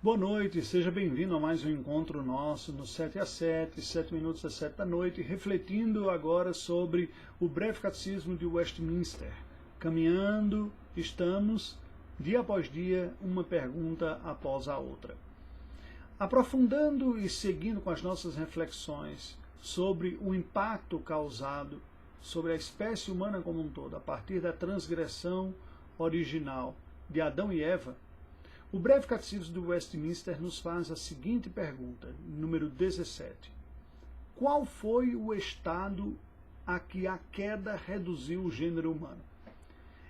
Boa noite, seja bem-vindo a mais um encontro nosso no 7 às 7, 7 minutos às 7 da noite, refletindo agora sobre o breve catecismo de Westminster. Caminhando, estamos, dia após dia, uma pergunta após a outra. Aprofundando e seguindo com as nossas reflexões sobre o impacto causado sobre a espécie humana como um todo, a partir da transgressão original de Adão e Eva, o breve catecismo de Westminster nos faz a seguinte pergunta, número 17. Qual foi o estado a que a queda reduziu o gênero humano?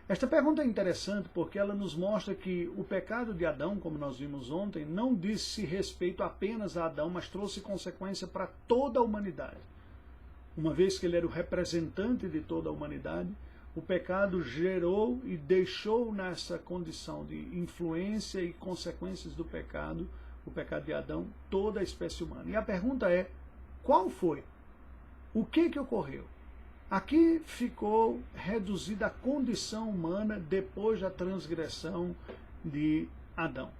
Esta pergunta é interessante porque ela nos mostra que o pecado de Adão, como nós vimos ontem, não disse respeito apenas a Adão, mas trouxe consequência para toda a humanidade. Uma vez que ele era o representante de toda a humanidade, o pecado gerou e deixou nessa condição de influência e consequências do pecado, o pecado de Adão, toda a espécie humana. E a pergunta é, qual foi? O que ocorreu? Aqui ficou reduzida a condição humana depois da transgressão de Adão.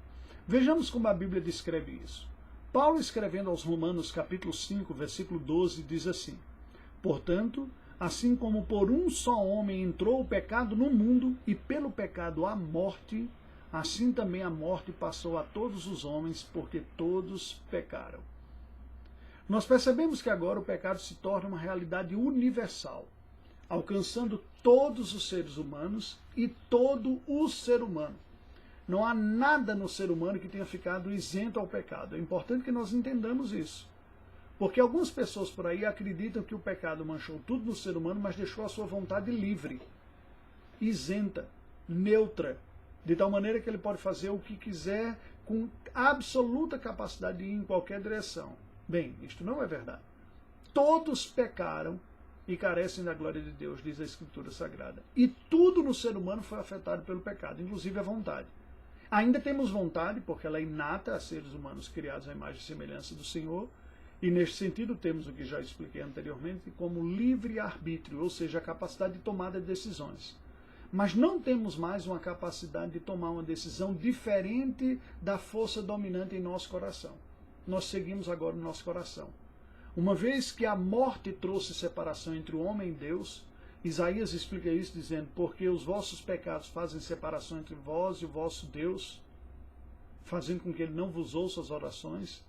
Vejamos como a Bíblia descreve isso. Paulo, escrevendo aos Romanos, capítulo 5, versículo 12, diz assim: portanto, assim como por um só homem entrou o pecado no mundo, e pelo pecado a morte, assim também a morte passou a todos os homens, porque todos pecaram. Nós percebemos que agora o pecado se torna uma realidade universal, alcançando todos os seres humanos e todo o ser humano. Não há nada no ser humano que tenha ficado isento ao pecado. É importante que nós entendamos isso. Porque algumas pessoas por aí acreditam que o pecado manchou tudo no ser humano, mas deixou a sua vontade livre, isenta, neutra, de tal maneira que ele pode fazer o que quiser com absoluta capacidade de ir em qualquer direção. Bem, isto não é verdade. Todos pecaram e carecem da glória de Deus, diz a Escritura Sagrada. E tudo no ser humano foi afetado pelo pecado, inclusive a vontade. Ainda temos vontade, porque ela é inata a seres humanos criados à imagem e semelhança do Senhor. E neste sentido temos o que já expliquei anteriormente como livre-arbítrio, ou seja, a capacidade de tomada de decisões. Mas não temos mais uma capacidade de tomar uma decisão diferente da força dominante em nosso coração. Nós seguimos agora o nosso coração. Uma vez que a morte trouxe separação entre o homem e Deus, Isaías explica isso dizendo, porque os vossos pecados fazem separação entre vós e o vosso Deus, fazendo com que ele não vos ouça as orações.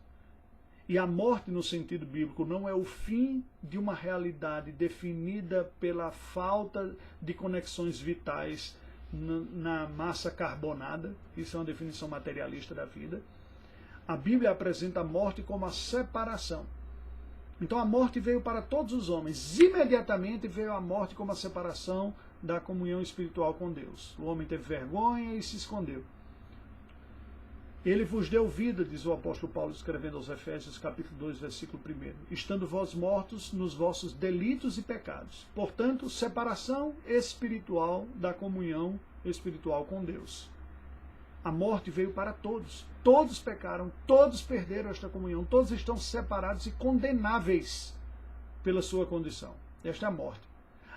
E a morte, no sentido bíblico, não é o fim de uma realidade definida pela falta de conexões vitais na massa carbonada. Isso é uma definição materialista da vida. A Bíblia apresenta a morte como a separação. Então a morte veio para todos os homens. Imediatamente veio a morte como a separação da comunhão espiritual com Deus. O homem teve vergonha e se escondeu. Ele vos deu vida, diz o apóstolo Paulo escrevendo aos Efésios, capítulo 2, versículo 1, estando vós mortos nos vossos delitos e pecados. Portanto, separação espiritual da comunhão espiritual com Deus. A morte veio para todos. Todos pecaram, todos perderam esta comunhão, todos estão separados e condenáveis pela sua condição. Esta é a morte.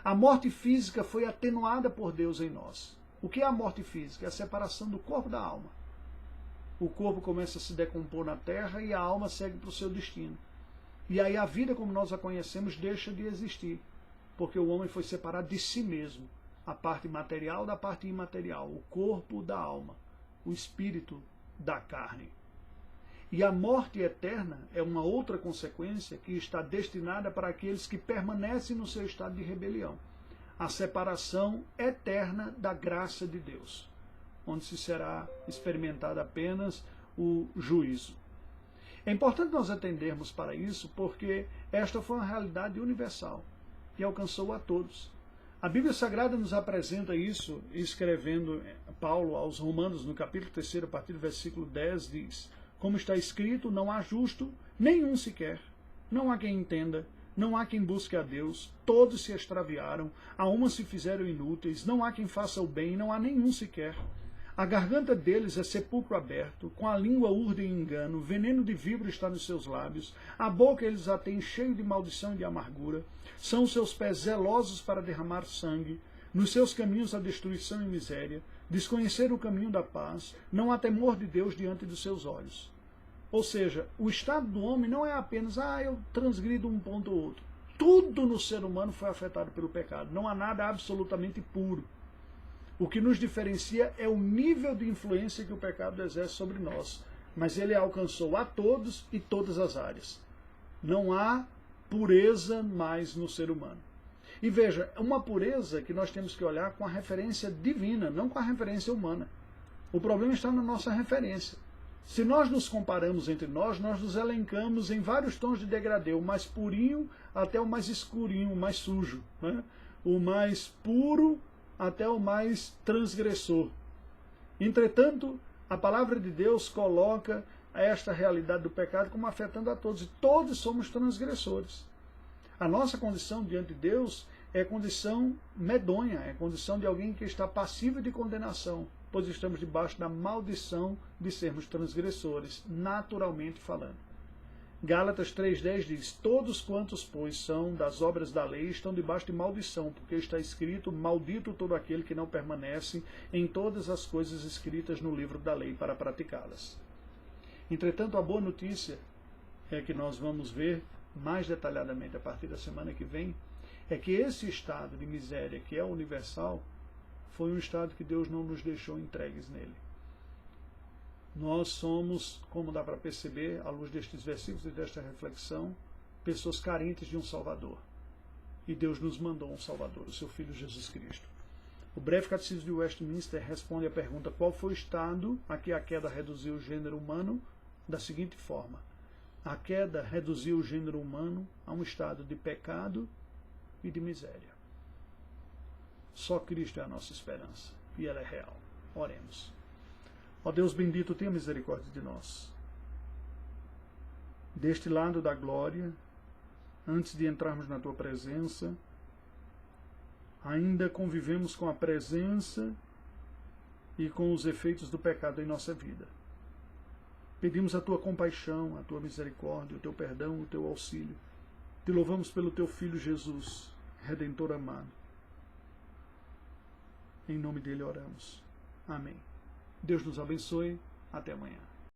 A morte física foi atenuada por Deus em nós. O que é a morte física? É a separação do corpo da alma. O corpo começa a se decompor na terra e a alma segue para o seu destino. E aí a vida como nós a conhecemos deixa de existir, porque o homem foi separado de si mesmo, a parte material da parte imaterial, o corpo da alma, o espírito da carne. E a morte eterna é uma outra consequência que está destinada para aqueles que permanecem no seu estado de rebelião. A separação eterna da graça de Deus, onde se será experimentado apenas o juízo. É importante nós atendermos para isso, porque esta foi uma realidade universal, que alcançou a todos. A Bíblia Sagrada nos apresenta isso, escrevendo Paulo aos Romanos, no capítulo 3, a partir do versículo 10, diz, como está escrito, não há justo, nenhum sequer, não há quem entenda, não há quem busque a Deus, todos se extraviaram, a uma se fizeram inúteis, não há quem faça o bem, não há nenhum sequer. A garganta deles é sepulcro aberto, com a língua urdem engano, veneno de víbora está nos seus lábios, a boca eles a têm cheio de maldição e de amargura, são os seus pés zelosos para derramar sangue, nos seus caminhos a destruição e miséria, desconhecer o caminho da paz, não há temor de Deus diante dos seus olhos. Ou seja, o estado do homem não é apenas, eu transgrido um ponto ou outro. Tudo no ser humano foi afetado pelo pecado. Não há nada absolutamente puro. O que nos diferencia é o nível de influência que o pecado exerce sobre nós. Mas ele alcançou a todos e todas as áreas. Não há pureza mais no ser humano. E veja, uma pureza que nós temos que olhar com a referência divina, não com a referência humana. O problema está na nossa referência. Se nós nos comparamos entre nós nos elencamos em vários tons de degradê, o mais purinho até o mais escurinho, o mais sujo, né? O mais puro até o mais transgressor. Entretanto, a palavra de Deus coloca esta realidade do pecado como afetando a todos, e todos somos transgressores. A nossa condição diante de Deus é condição medonha, é condição de alguém que está passivo de condenação, pois estamos debaixo da maldição de sermos transgressores, naturalmente falando. Gálatas 3,10 diz, todos quantos, pois, são das obras da lei estão debaixo de maldição, porque está escrito, maldito todo aquele que não permanece em todas as coisas escritas no livro da lei para praticá-las. Entretanto, a boa notícia é que nós vamos ver mais detalhadamente a partir da semana que vem, é que esse estado de miséria que é universal foi um estado que Deus não nos deixou entregues nele. Nós somos, como dá para perceber, à luz destes versículos e desta reflexão, pessoas carentes de um Salvador. E Deus nos mandou um Salvador, o seu Filho Jesus Cristo. O breve catecismo de Westminster responde à pergunta qual foi o estado a que a queda reduziu o gênero humano da seguinte forma. A queda reduziu o gênero humano a um estado de pecado e de miséria. Só Cristo é a nossa esperança, e ela é real. Oremos. Ó Deus bendito, tenha misericórdia de nós. Deste lado da glória, antes de entrarmos na Tua presença, ainda convivemos com a presença e com os efeitos do pecado em nossa vida. Pedimos a Tua compaixão, a Tua misericórdia, o Teu perdão, o Teu auxílio. Te louvamos pelo Teu Filho Jesus, Redentor amado. Em nome dele oramos. Amém. Deus nos abençoe. Até amanhã.